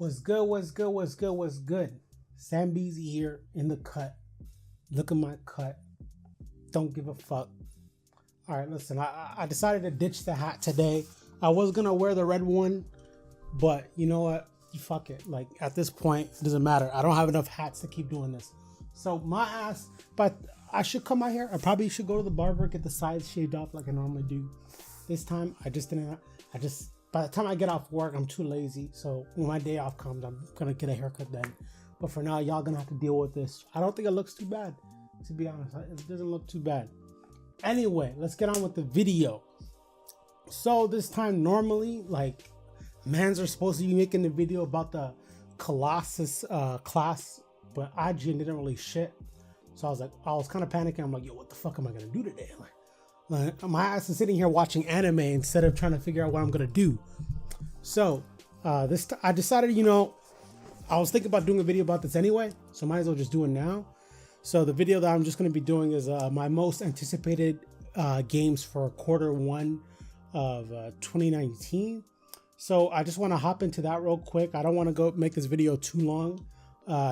What's good? What's good? What's good? What's good? Sam Beezy here in the cut. Look at my cut. Don't give a fuck. All right, listen. I decided to ditch the hat today. I was gonna wear the red one, but you know what? Fuck it. Like at this point, it doesn't matter. I don't have enough hats to keep doing this. So my ass. But I should cut my hair. I probably should go to the barber, get the sides shaved off like I normally do. This time, I just didn't. By the time I get off work, I'm too lazy. So when my day off comes, I'm gonna get a haircut then. But for now, y'all gonna have to deal with this. I don't think it looks too bad, to be honest. It doesn't look too bad. Anyway, let's get on with the video. So this time, normally, like, mans are supposed to be making the video about the Colossus class, but IGN didn't really shit. So I was kind of panicking. I'm like, yo, what the fuck am I gonna do today? Like, my ass is sitting here watching anime instead of trying to figure out what I'm gonna do. So I decided, I was thinking about doing a video about this anyway, so might as well just do it now. So the video that I'm just gonna be doing is my most anticipated games for quarter one of 2019. So I just want to hop into that real quick. I don't want to go make this video too long.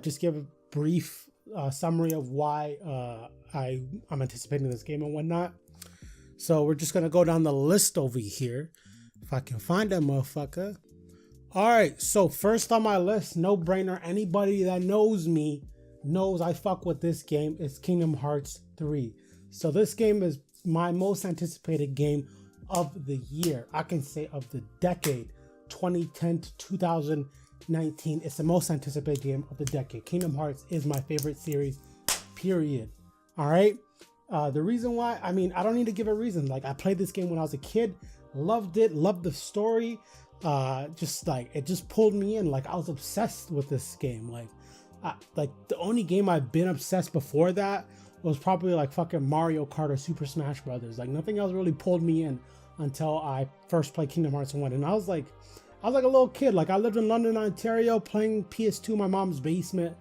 Just give a brief summary of why I'm anticipating this game and whatnot. So we're just gonna go down the list over here, if I can find that motherfucker. All right, so first on my list, no brainer. Anybody that knows me knows I fuck with this game. It's Kingdom Hearts 3. So this game is my most anticipated game of the year. I can say of the decade, 2010 to 2019. It's the most anticipated game of the decade. Kingdom Hearts is my favorite series, period. All right. The reason why, I don't need to give a reason. Like, I played this game when I was a kid, loved it, loved the story. It just pulled me in. Like, I was obsessed with this game. Like the only game I've been obsessed before that was probably like fucking Mario Kart or Super Smash Brothers. Like, nothing else really pulled me in until I first played Kingdom Hearts 1. And I was like a little kid. Like, I lived in London, Ontario, playing PS2 in my mom's basement.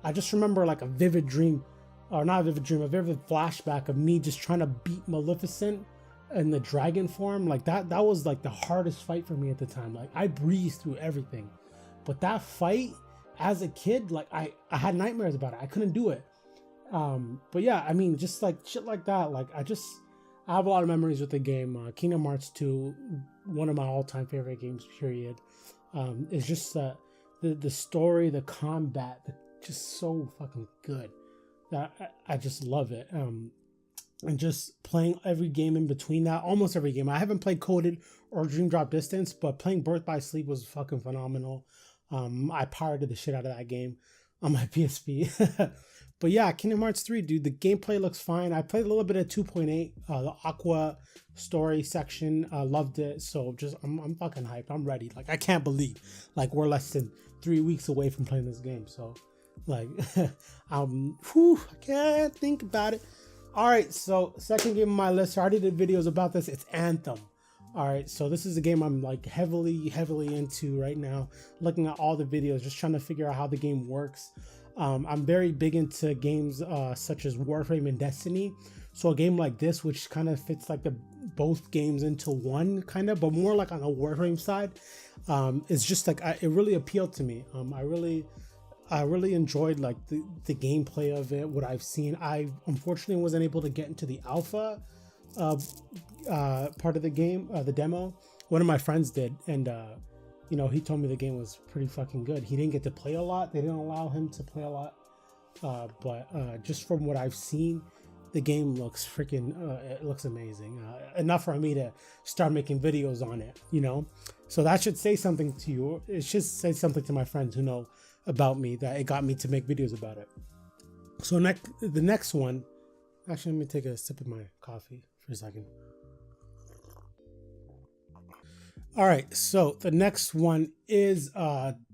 I just remember like a vivid dream, or not a vivid dream, a vivid flashback of me just trying to beat Maleficent in the dragon form. Like that was like the hardest fight for me at the time. Like, I breezed through everything, but that fight as a kid, like I had nightmares about it. I couldn't do it. But yeah, just like shit like that. Like, I have a lot of memories with the game. Kingdom Hearts 2, one of my all-time favorite games, period. It's just the story, the combat, just so fucking good that I just love it. And just playing every game in between that, almost every game. I haven't played Coded or Dream Drop Distance, but playing Birth by Sleep was fucking phenomenal. I pirated the shit out of that game on my PSP. But yeah, Kingdom Hearts 3, dude, the gameplay looks fine. I played a little bit of 2.8, the Aqua story section. Loved it. So I'm fucking hyped. I'm ready. Like, I can't believe like we're less than 3 weeks away from playing this game. So like, I can't think about it. All right, so second game on my list, I already did videos about this. It's Anthem. All right, so this is a game I'm like heavily into right now, looking at all the videos, just trying to figure out how the game works. I'm very big into games such as Warframe and Destiny. So a game like this, which kind of fits like both games into one, kind of, but more like on the Warframe side, it's just like it really appealed to me. I really enjoyed like the gameplay of it, what I've seen. I unfortunately wasn't able to get into the alpha part of the game, the demo. One of my friends did, and he told me the game was pretty fucking good. He didn't get to play a lot. They didn't allow him to play a lot, but just from what I've seen, the game looks freaking it looks amazing. Enough for me to start making videos on it, so that should say something to you. It should say something to my friends who know about me, that it got me to make videos about it. So the next one, actually, let me take a sip of my coffee for a second. All right, so the next one is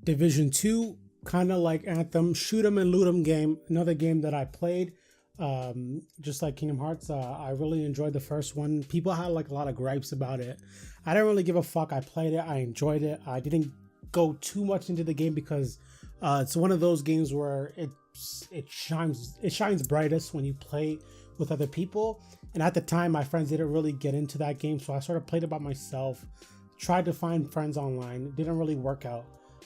Division 2, kind of like Anthem, shoot 'em and loot 'em game. Another game that I played, just like Kingdom Hearts. I really enjoyed the first one. People had like a lot of gripes about it. I didn't really give a fuck. I played it. I enjoyed it. I didn't go too much into the game because it's one of those games where it shines brightest when you play with other people. And at the time, my friends didn't really get into that game, so I sort of played it by myself, tried to find friends online. It didn't really work out.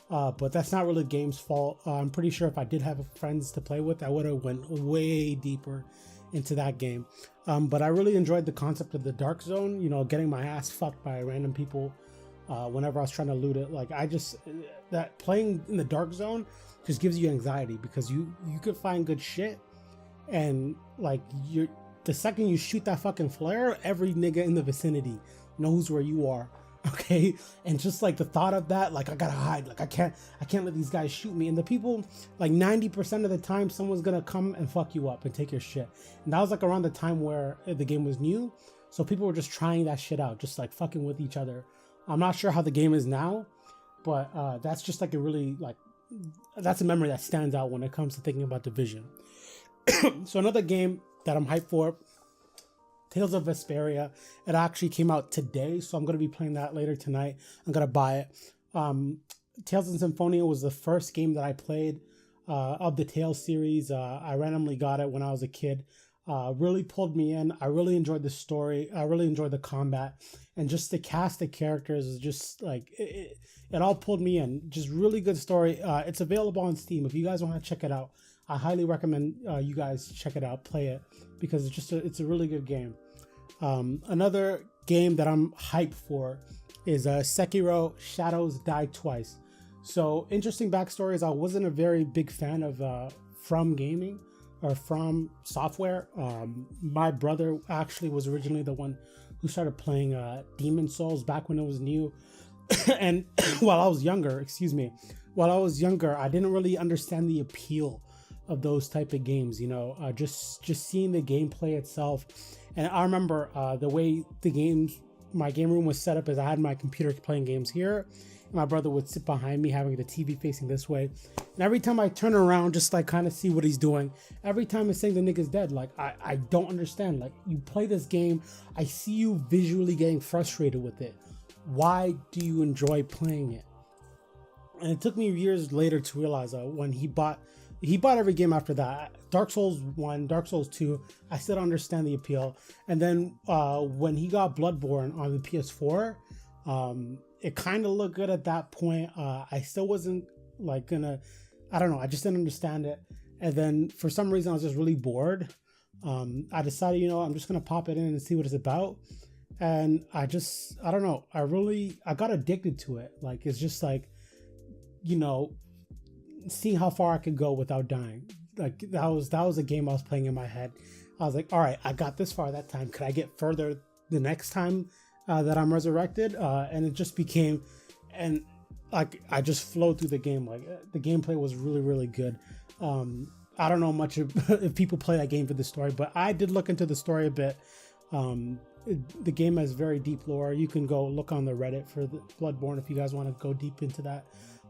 But that's not really the game's fault. I'm pretty sure if I did have friends to play with, I would have went way deeper into that game. But I really enjoyed the concept of the dark zone, you know, getting my ass fucked by random people whenever I was trying to loot it. Like, that playing in the dark zone just gives you anxiety, because you could find good shit, and like the second you shoot that fucking flare, every nigga in the vicinity knows where you are. Okay, and just like the thought of that, like I gotta hide, like I can't let these guys shoot me. And the people, like 90% of the time, someone's gonna come and fuck you up and take your shit. And that was like around the time where the game was new, so people were just trying that shit out, just like fucking with each other. I'm not sure how the game is now, but that's just like a really, like, that's a memory that stands out when it comes to thinking about Division. So another game that I'm hyped for, Tales of Vesperia. It actually came out today, so I'm going to be playing that later tonight. I'm going to buy it. Tales of Symphonia was the first game that I played of the Tales series. I randomly got it when I was a kid. Really pulled me in. I really enjoyed the story. I really enjoyed the combat. And just the cast of characters is just like, it all pulled me in. Just really good story. It's available on Steam. If you guys want to check it out, I highly recommend you guys check it out, play it, because it's a really good game. Another game that I'm hyped for is Sekiro Shadows Die Twice. So interesting backstory is I wasn't a very big fan of From Gaming or From Software. My brother actually was originally the one who started playing Demon Souls back when it was new. And while I was younger, I didn't really understand the appeal of those type of games, you know, just seeing the gameplay itself. And I remember the way my game room was set up is I had my computer playing games here, and my brother would sit behind me having the TV facing this way. And every time I turn around, just like kind of see what he's doing, every time it's saying the nigga's dead. Like, I don't understand. Like, you play this game, I see you visually getting frustrated with it. Why do you enjoy playing it? And it took me years later to realize when he bought every game after that. Dark Souls 1, Dark Souls 2, I still don't understand the appeal. And then when he got Bloodborne on the PS4, it kind of looked good at that point. I still wasn't like I don't know, I just didn't understand it. And then for some reason I was just really bored. I decided, you know, I'm just gonna pop it in and see what it's about. And I don't know, I got addicted to it. Like, it's just like, you know, seeing how far I could go without dying. Like, that was a game I was playing in my head. I was like, all right, I got this far that time. Could I get further the next time that I'm resurrected? And it just became, and like, I just flowed through the game. Like, the gameplay was really, really good. I don't know much if people play that game for the story, but I did look into the story a bit. The game has very deep lore. You can go look on the Reddit for the Bloodborne if you guys want to go deep into that.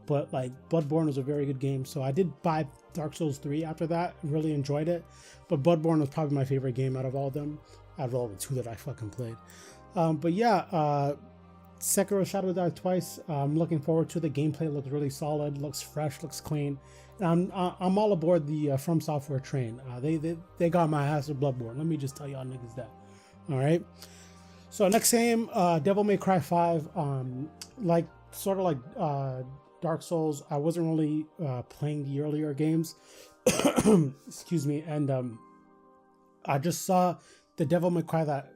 But like, Bloodborne was a very good game, so I did buy Dark Souls 3 after that. Really enjoyed it, but Bloodborne was probably my favorite game out of all of them, out of all the two that I fucking played. But yeah, Sekiro Shadows Die Twice. I'm looking forward to the gameplay. Looks really solid, looks fresh, looks clean. And I'm all aboard the From Software train. They got my ass with Bloodborne. Let me just tell y'all niggas that. All right. So next game, Devil May Cry 5. Like, sort of like Dark Souls, I wasn't really playing the earlier games. Excuse me. And I just saw the Devil May Cry that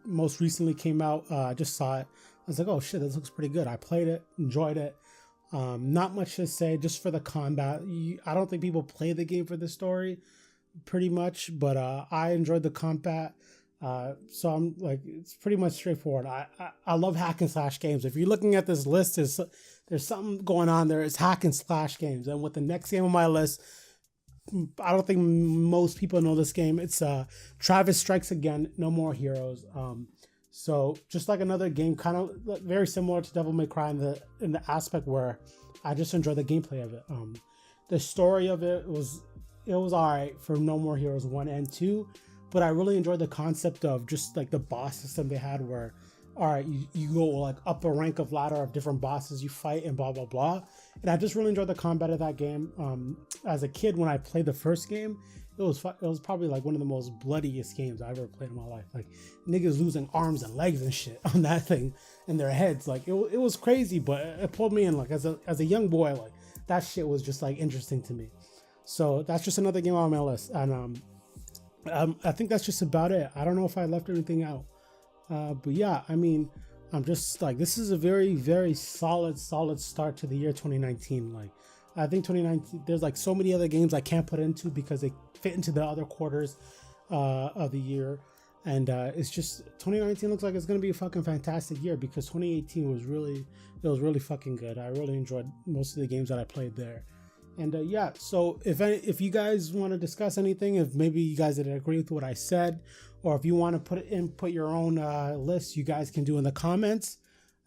most recently came out. I just saw it. I was like, oh shit, this looks pretty good. I played it, enjoyed it. Not much to say, just for the combat. I don't think people play the game for the story, pretty much, but I enjoyed the combat. So I'm like, it's pretty much straightforward. I love hack and slash games. If you're looking at this list, there's something going on there. It's hack and slash games. And with the next game on my list, I don't think most people know this game. It's Travis Strikes Again, No More Heroes. So just like another game, kind of very similar to Devil May Cry in the aspect where I just enjoy the gameplay of it. The story of it was alright for No More Heroes 1 and 2, but I really enjoyed the concept of just like the boss system they had, where all right, you go like up a rank of ladder of different bosses you fight and blah blah blah. And I just really enjoyed the combat of that game. As a kid, when I played the first game, was probably like one of the most bloodiest games I ever played in my life. Like niggas losing arms and legs and shit on that thing and their heads. Like it was crazy, but it pulled me in. Like as a young boy, like that shit was just like interesting to me. So that's just another game on my list, and I think that's just about it. I don't know if I left anything out, but yeah, I mean, I'm just like, this is a very, very solid start to the year 2019. Like I think 2019, there's like so many other games I can't put into because they fit into the other quarters of the year, and it's just 2019 looks like it's gonna be a fucking fantastic year because 2018 was really fucking good. I really enjoyed most of the games that I played there. And yeah, so if you guys want to discuss anything, if maybe you guys didn't agree with what I said, or if you want to put your own list, you guys can do in the comments.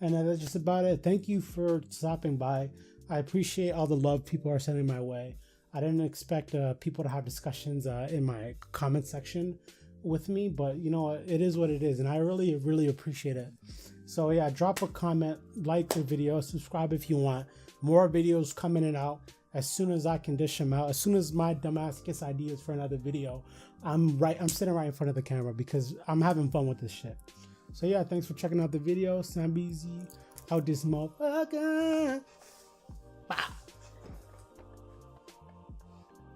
And that's just about it. Thank you for stopping by. I appreciate all the love people are sending my way. I didn't expect people to have discussions in my comment section with me, but you know, it is what it is, and I really, really appreciate it. So yeah, drop a comment, like the video, subscribe if you want. More videos coming in out. As soon as I can dish them out, as soon as my dumbass gets ideas for another video, I'm sitting right in front of the camera because I'm having fun with this shit. So yeah, thanks for checking out the video. Sambeezy out this motherfucker.